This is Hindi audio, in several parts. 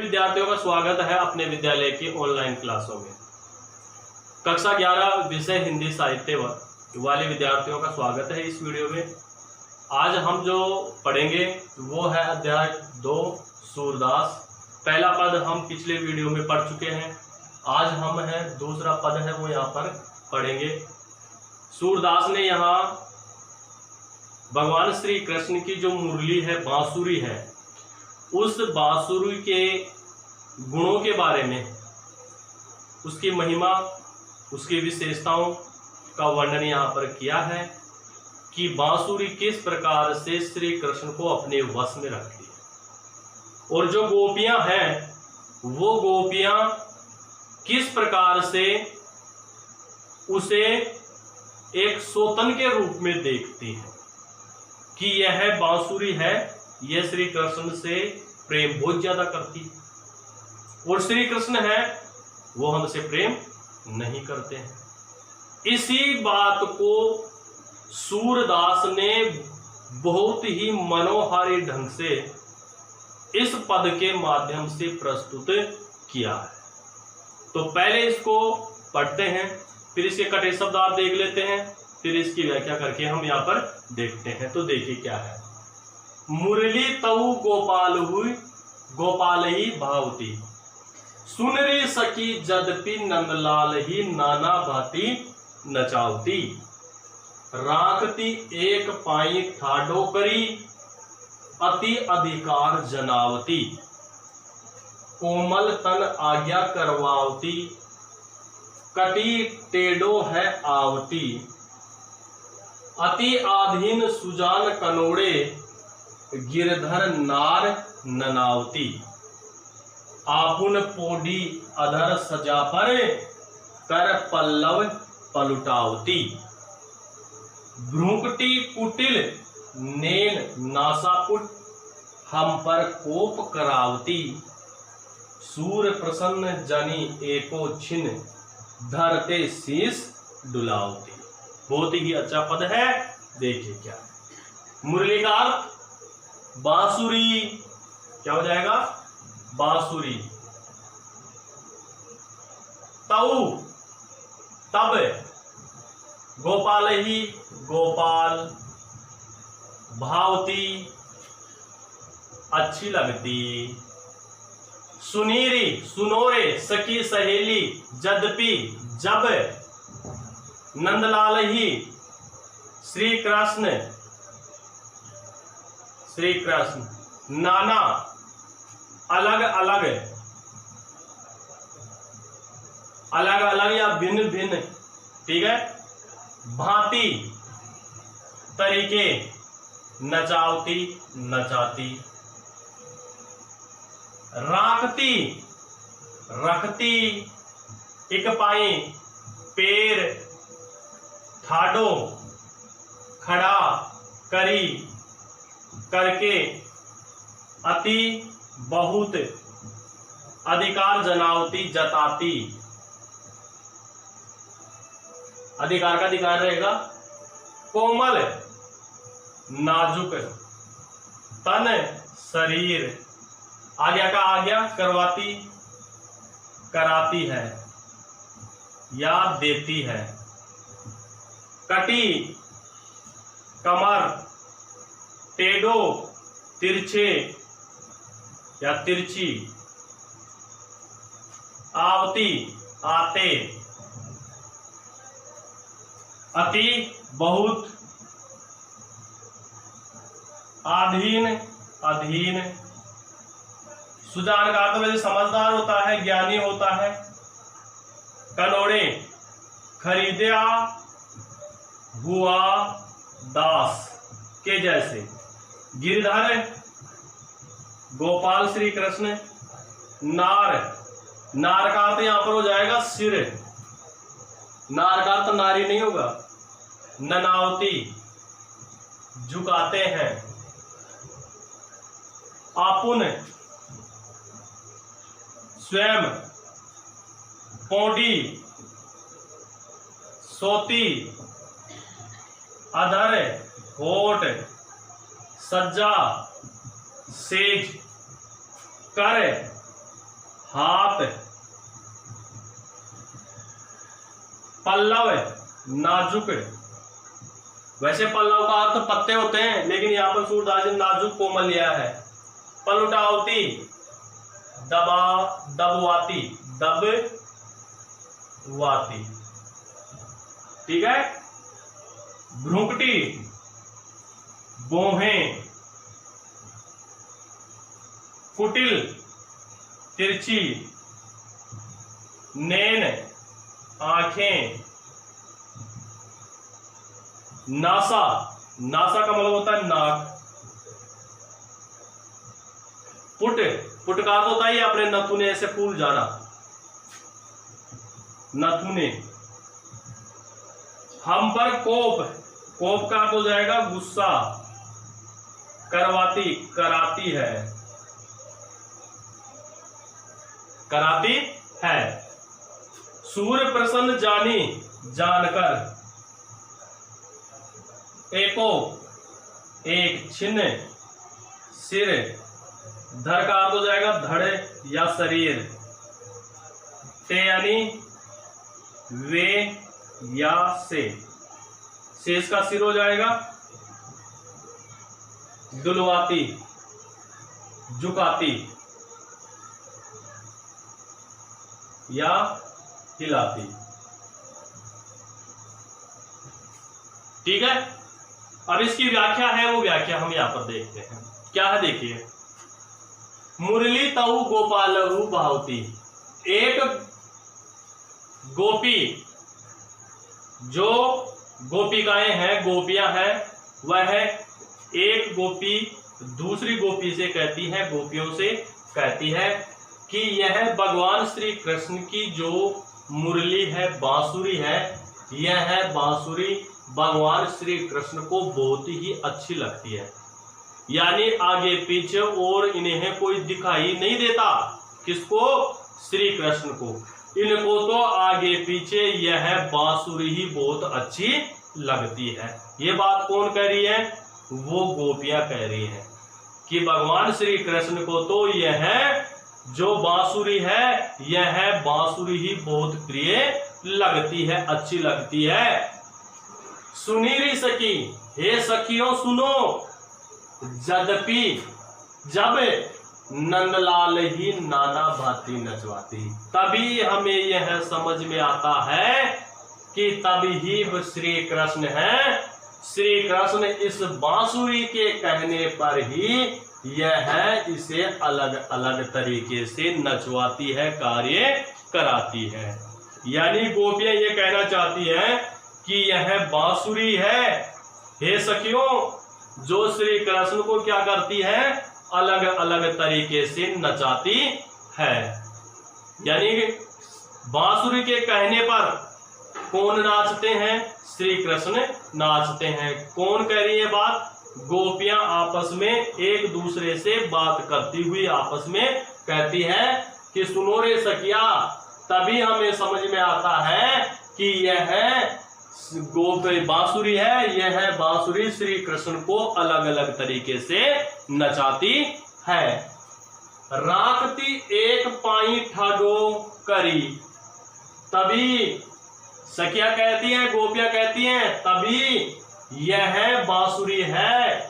विद्यार्थियों का स्वागत है अपने विद्यालय की ऑनलाइन क्लासों में। कक्षा 11 विषय हिंदी साहित्य वाले विद्यार्थियों का स्वागत है इस वीडियो में। आज हम जो पढ़ेंगे वो है अध्याय 2 सूरदास। पहला पद हम पिछले वीडियो में पढ़ चुके हैं। आज हम दूसरा पद है वो यहाँ पर पढ़ेंगे। सूरदास ने यहाँ भगवान श्री कृष्ण की जो मुरली है, बांसुरी है, उस बांसुरी के गुणों के बारे में, उसकी महिमा, उसकी विशेषताओं का वर्णन यहाँ पर किया है कि बांसुरी किस प्रकार से श्री कृष्ण को अपने वश में रखती है और जो गोपियां हैं वो गोपियां किस प्रकार से उसे एक सोतन के रूप में देखती हैं कि यह बांसुरी है, यह श्री कृष्ण से प्रेम बहुत ज्यादा करती है और श्री कृष्ण है वो हमसे प्रेम नहीं करते हैं। इसी बात को सूरदास ने बहुत ही मनोहारी ढंग से इस पद के माध्यम से प्रस्तुत किया है। तो पहले इसको पढ़ते हैं, फिर इसके कटे शब्द आप देख लेते हैं, फिर इसकी व्याख्या करके हम यहाँ पर देखते हैं। तो देखिए क्या है। मुरली तऊ गोपाल हुई गोपाल ही भावती, सुनरी सखी जदपि नंदलाल ही नाना भांति नचावती, राखती एक पाई ठाडो करी अति अधिकार जनावती, कोमल तन आज्ञा करवावती, कटी टेढ़ो है आवती, अति आधीन सुजान कनोड़े गिरधर नार ननावती, आपुन पोडी अधर सजा पर कर पल्लव पलुटावती, भ्रूकटी कुटिल नेन नासापुट हम पर कोप करावती, सूर प्रसन्न जनी एको छिन धरते शीस डुलावती। बहुत ही अच्छा पद है। देखिए क्या मुरली का अर्थ बांसुरी, क्या हो जाएगा? बांसुरी। तऊ तब, गोपाल ही गोपाल, भावती अच्छी लगती, सुनीरी सुनोरे सखी सहेली जदपि जब, नंदलाल ही श्री कृष्ण नाना अलग अलग या भिन्न भिन्न, ठीक है, भांति तरीके नचावती नचाती, राखती रखती, एक पाई पैर ठाडो खड़ा करी करके, अति बहुत, अधिकार जनावती जताती, अधिकार का अधिकार रहेगा, कोमल नाजुक तन शरीर, आज्ञा का आज्ञा करवाती कराती है या देती है, कटी कमर, टेढ़ो तिरछे या तिरछी, आवती आते, अति बहुत, आधीन अधीन, सुजान का अर्थ वैसे समझदार होता है, ज्ञानी होता है, कनोड़े खरीदा हुआ दास के जैसे, गिरधर गोपाल श्री कृष्ण, नार नार का अर्थ यहां पर हो जाएगा सिर, नार का अर्थ नारी नहीं होगा, ननावती झुकाते हैं, आपुन स्वयं, पोडी सोती, अधर होठ, सज्जा सेज, कर हाथ, पल्लव नाजुक। वैसे पल्लव का अर्थ पत्ते होते हैं, लेकिन यहां पर सूरदास जी नाजुक कोमल लिया है। पलुटावती दबवाती, दबवाती, ठीक है। भ्रुकुटी बोहें, कुटिल तिरछी, नैन आंखें, नासा, नासा का मतलब होता है नाक। पुट, पुट का अर्थ होता है अपने नथुने से फूल जाना, नथुने। हम पर कोप, कोप का अर्थ हो जाएगा गुस्सा। करवाती, कराती है, कराती है। सूर्य प्रसन्न जानी, जानकर। एको, एक, छिन्न, सिर। धड़ का अर्थ हो जाएगा धड़ या शरीर। ते यानी वे या से, शेष का सिर हो जाएगा। दुलवाती, झुकाती या हिलाती, ठीक है। अब इसकी व्याख्या है, वो व्याख्या हम यहां पर देखते हैं। क्या है देखिए, मुरली तऊ गोपालहु भावती। एक गोपी, जो गोपिकाएं हैं, गोपियां हैं, वह एक गोपी दूसरी गोपी से कहती है, गोपियों से कहती है कि यह भगवान श्री कृष्ण की जो मुरली है, बांसुरी है, यह बांसुरी भगवान श्री कृष्ण को बहुत ही अच्छी लगती है। यानी आगे पीछे और इन्हें कोई दिखाई नहीं देता। किसको? श्री कृष्ण को। इनको तो आगे पीछे यह बांसुरी ही बहुत अच्छी लगती है। ये बात कौन कह रही है? वो गोपियां कह रही हैं कि भगवान श्री कृष्ण को तो यह जो बांसुरी है, यह बांसुरी ही बहुत प्रिय लगती है, अच्छी लगती है। सुनीरी सखी, हे सखियों सुनो, यद्यपि जब नंदलाल ही नाना भांति नचवाती, तभी हमें यह समझ में आता है कि तभी श्री कृष्ण है। श्री कृष्ण इस बांसुरी के कहने पर ही यह इसे अलग अलग तरीके से नचवाती है, कार्य कराती है। यानी गोपियां ये कहना चाहती हैं कि यह बांसुरी है, हे सखियों, जो श्री कृष्ण को क्या करती है? अलग अलग तरीके से नचाती है। यानी बांसुरी के कहने पर कौन नाचते हैं? श्री कृष्ण नाचते हैं। कौन कह रही है बात? गोपियां आपस में एक दूसरे से बात करती हुई आपस में कहती है कि सुनो रे सखिया, तभी हमें समझ में आता है कि यह बांसुरी है, यह बांसुरी श्री कृष्ण को अलग अलग तरीके से नचाती है। राखती एक पाई ठाडो करी, तभी सखिया कहती हैं, गोपियां कहती हैं, तभी यह बांसुरी है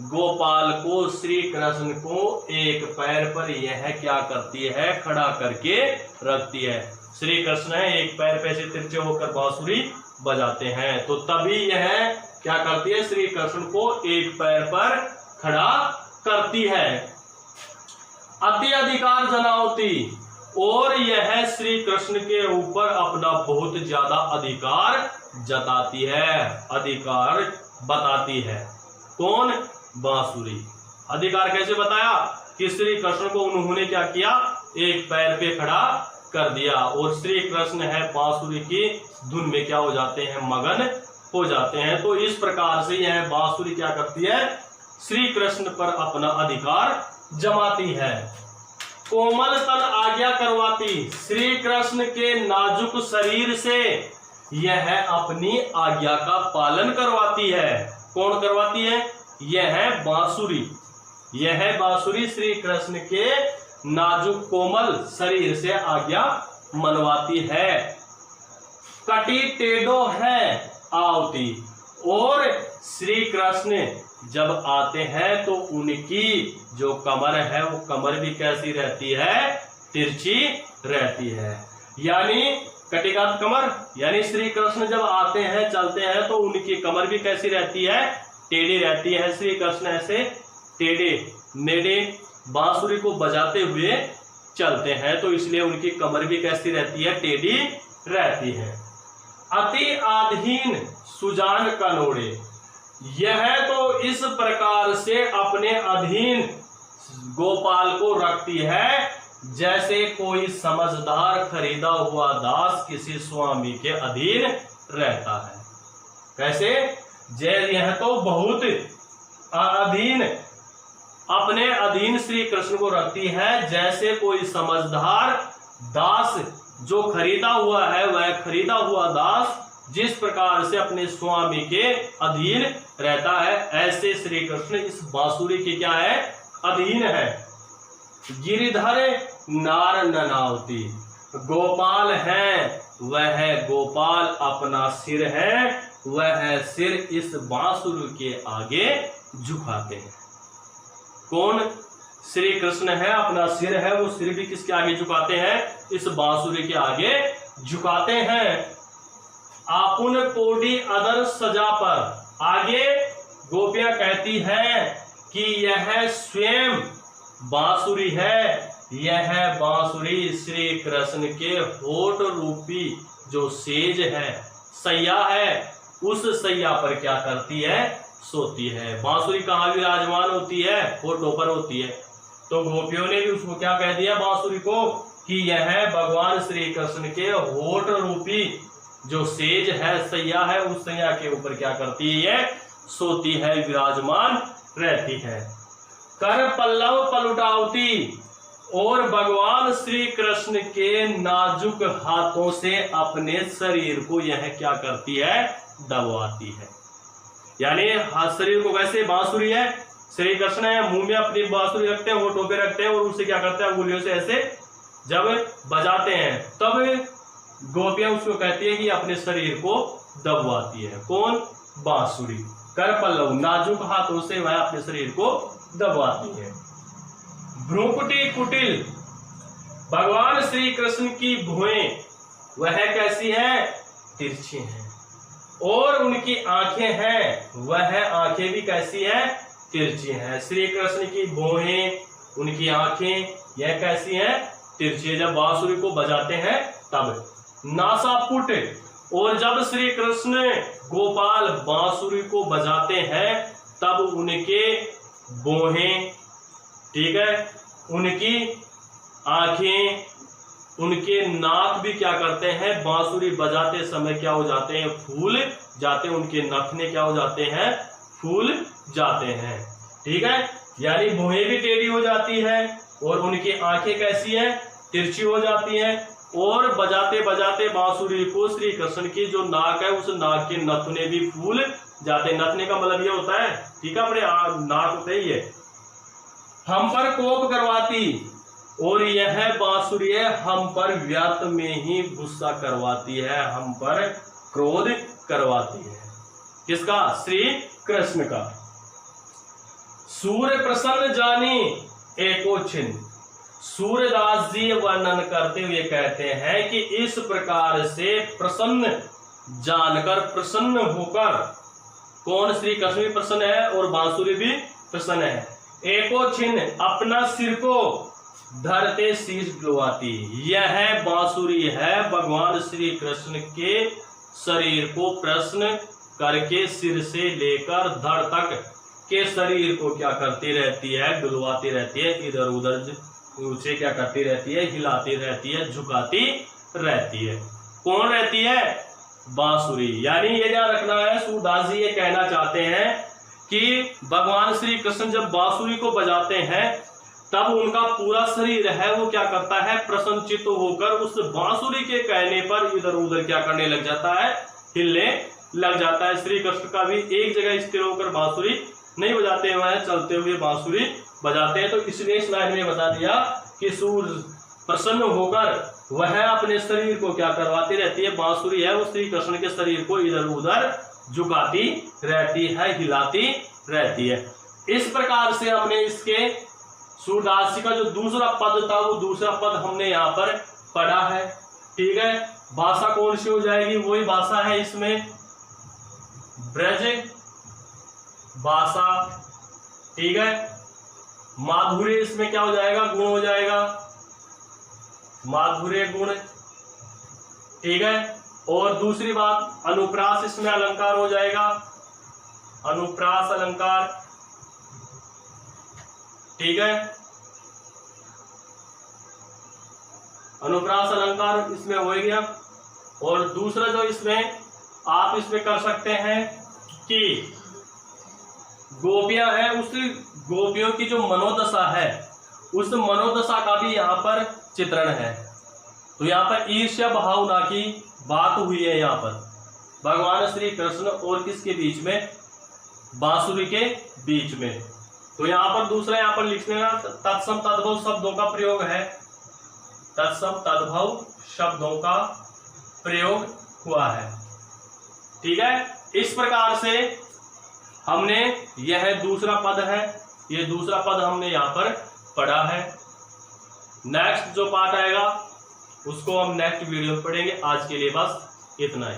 गोपाल को, श्री कृष्ण को एक पैर पर यह क्या करती है? खड़ा करके रखती है। श्री कृष्ण है एक पैर पे से तिरछे होकर बांसुरी बजाते हैं, तो तभी यह क्या करती है? श्री कृष्ण को एक पैर पर खड़ा करती है। अति अधिकार जनावती, और यह श्री कृष्ण के ऊपर अपना बहुत ज्यादा अधिकार जताती है, अधिकार बताती है। कौन? बांसुरी। अधिकार कैसे बताया? कि श्री कृष्ण को उन्होंने क्या किया? एक पैर पे खड़ा कर दिया, और श्री कृष्ण है बांसुरी की धुन में क्या हो जाते हैं? मगन हो जाते हैं। तो इस प्रकार से यह बांसुरी क्या करती है? श्री कृष्ण पर अपना अधिकार जमाती है। कोमल तन आज्ञा करवाती, श्री कृष्ण के नाजुक शरीर से यह अपनी आज्ञा का पालन करवाती है। कौन करवाती है? यह बांसुरी। यह बांसुरी श्री कृष्ण के नाजुक कोमल शरीर से आज्ञा मनवाती है। कटी टेढ़ो है आवती, और श्री कृष्ण जब आते हैं तो उनकी जो कमर है वो कमर भी कैसी रहती है, तिरछी रहती है। यानी कटिका कमर, यानी श्री कृष्ण जब आते हैं चलते हैं तो उनकी कमर भी कैसी रहती है, टेढ़ी रहती है। श्री कृष्ण ऐसे टेढ़े मेढ़े बांसुरी को बजाते हुए चलते हैं तो इसलिए उनकी कमर भी कैसी रहती है, टेढ़ी रहती है। अति आधीन सुजान कनोड़े, यह तो इस प्रकार से अपने अधीन गोपाल को रखती है जैसे कोई समझदार खरीदा हुआ दास किसी स्वामी के अधीन रहता है। कैसे? यह तो बहुत अधीन, अपने अधीन श्री कृष्ण को रखती है जैसे कोई समझदार दास जो खरीदा हुआ है, वह खरीदा हुआ दास जिस प्रकार से अपने स्वामी के अधीन रहता है, ऐसे श्री कृष्ण इस बांसुरी के क्या है, अधीन है। गिरिधर नार ननावती, गोपाल है वह गोपाल अपना सिर है, वह सिर इस बांसुरी के आगे झुकाते हैं। कौन? श्री कृष्ण है, अपना सिर है, वो सिर भी किसके आगे झुकाते हैं, इस बांसुरी के आगे झुकाते हैं। आपुन कोडी अदर सजा पर, आगे गोपियां कहती है कि यह स्वयं बांसुरी है, यह बांसुरी श्री कृष्ण के होठ रूपी जो सेज है, सैया है, उस सैया पर क्या करती है, सोती है। बांसुरी कहाँ विराजमान होती है, होठों पर होती है। तो गोपियों ने भी उसको क्या कह दिया बांसुरी को कि यह भगवान श्री कृष्ण के होठ रूपी जो सेज है, सैया है, उस सैया के ऊपर क्या करती है, सोती है, विराजमान रहती है। कर पल्लव पलुटावती, और भगवान श्री कृष्ण के नाजुक हाथों से अपने शरीर को यह क्या करती है, दबाती है। यानी हाथ शरीर को, वैसे बांसुरी है, श्री कृष्ण है, मुंह में अपनी बांसुरी रखते हैं, होठों पे रखते हैं और उससे क्या करते हैं, अंगुलियों से ऐसे जब बजाते हैं तब गोपियां उसको कहती है कि अपने शरीर को दबाती है। कौन? बांसुरी। कर पल्लव, नाजुक हाथों से वह अपने शरीर को दबाती है। भ्रूकुटी कुटिल, भगवान श्री कृष्ण की भुएं वह कैसी है, तिरछी हैं, और उनकी आंखें हैं, वह आंखें भी कैसी है, तिरछी हैं। श्री कृष्ण की भुएं, उनकी आंखें यह कैसी हैं, तिरछी। जब बांसुरी को बजाते हैं तब। नासापुट, और जब श्री कृष्ण गोपाल बांसुरी को बजाते हैं तब उनके भौहें, ठीक है, उनकी आंखें, उनके नाक भी क्या करते हैं, बांसुरी बजाते समय क्या हो जाते हैं, फूल जाते हैं, उनके नखने क्या हो जाते हैं, फूल जाते हैं। ठीक है, यानी भौहें भी टेढ़ी हो जाती है और उनकी आंखें कैसी है, तिरछी हो जाती हैं, और बजाते बजाते बांसुरी को श्री कृष्ण की जो नाक है, उस नाक के नथुने भी फूल जाते। नथने का मतलब ये होता है, ठीक है, अपने नाक होते ही है। हम पर कोप करवाती, और यह बांसुरी हम पर व्यर्थ में ही गुस्सा करवाती है, हम पर क्रोध करवाती है। किसका? श्री कृष्ण का। सूर्य प्रसन्न जानी एको छिन्न, सूर्यदास जी वर्णन करते हुए कहते हैं कि इस प्रकार से प्रसन्न जानकर, प्रसन्न होकर, कौन? श्री कृष्ण भी प्रसन्न है और बांसुरी भी प्रसन्न है। एको छिन्न, अपना सिर को धरते शीश डुलाती, यह बांसुरी है भगवान श्री कृष्ण के शरीर को प्रश्न करके सिर से लेकर धड़ तक के शरीर को क्या करती रहती है, डुलवाती रहती है, इधर उधर उसे क्या करती रहती है, हिलाती रहती है, झुकाती रहती है। कौन रहती है? बांसुरी। यानी ये ध्यान रखना है, सूरदास जी ये कहना चाहते हैं कि भगवान श्री कृष्ण जब बांसुरी को बजाते हैं तब उनका पूरा शरीर है वो क्या करता है, प्रसन्नचित्त होकर उस बांसुरी के कहने पर इधर उधर क्या करने लग जाता है, हिलने लग जाता है। श्री कृष्ण का भी एक जगह स्थिर होकर बांसुरी नहीं बजाते हैं, वह चलते हुए बांसुरी बजाते हैं। तो इसलिए इस लाइन में बता दिया कि सूर्य प्रसन्न होकर वह अपने शरीर को क्या करवाती रहती है, बांसुरी है वो श्री कृष्ण के शरीर को इधर उधर झुकाती रहती है, हिलाती रहती है। इस प्रकार से हमने इसके सूरदास जी का जो दूसरा पद था वो दूसरा पद हमने यहाँ पर पढ़ा है। ठीक है, भाषा कौन सी हो जाएगी, वही भाषा है इसमें ब्रज भाषा। ठीक है, माधुर्य इसमें क्या हो जाएगा, गुण हो जाएगा, माधुर्य गुण। ठीक है, और दूसरी बात अनुप्रास इसमें अलंकार हो जाएगा, अनुप्रास अलंकार। ठीक है, अनुप्रास अलंकार इसमें हो गया। और दूसरा जो इसमें आप इसमें कर सकते हैं कि गोपियां हैं, उस गोपियों की जो मनोदशा है उस मनोदशा का भी यहाँ पर चित्रण है। तो यहाँ पर ईर्ष्या भावना की बात हुई है, यहाँ पर भगवान श्री कृष्ण और किसके बीच में, बांसुरी के बीच में। तो यहाँ पर दूसरा यहाँ पर लिखने का तत्सम तद्भव शब्दों का प्रयोग है, तत्सम तद्भव शब्दों का प्रयोग हुआ है। ठीक है, इस प्रकार से हमने, यह दूसरा पद है, ये दूसरा पद हमने यहाँ पर पढ़ा है। नेक्स्ट जो पार्ट आएगा उसको हम नेक्स्ट वीडियो में पढ़ेंगे। आज के लिए बस इतना ही।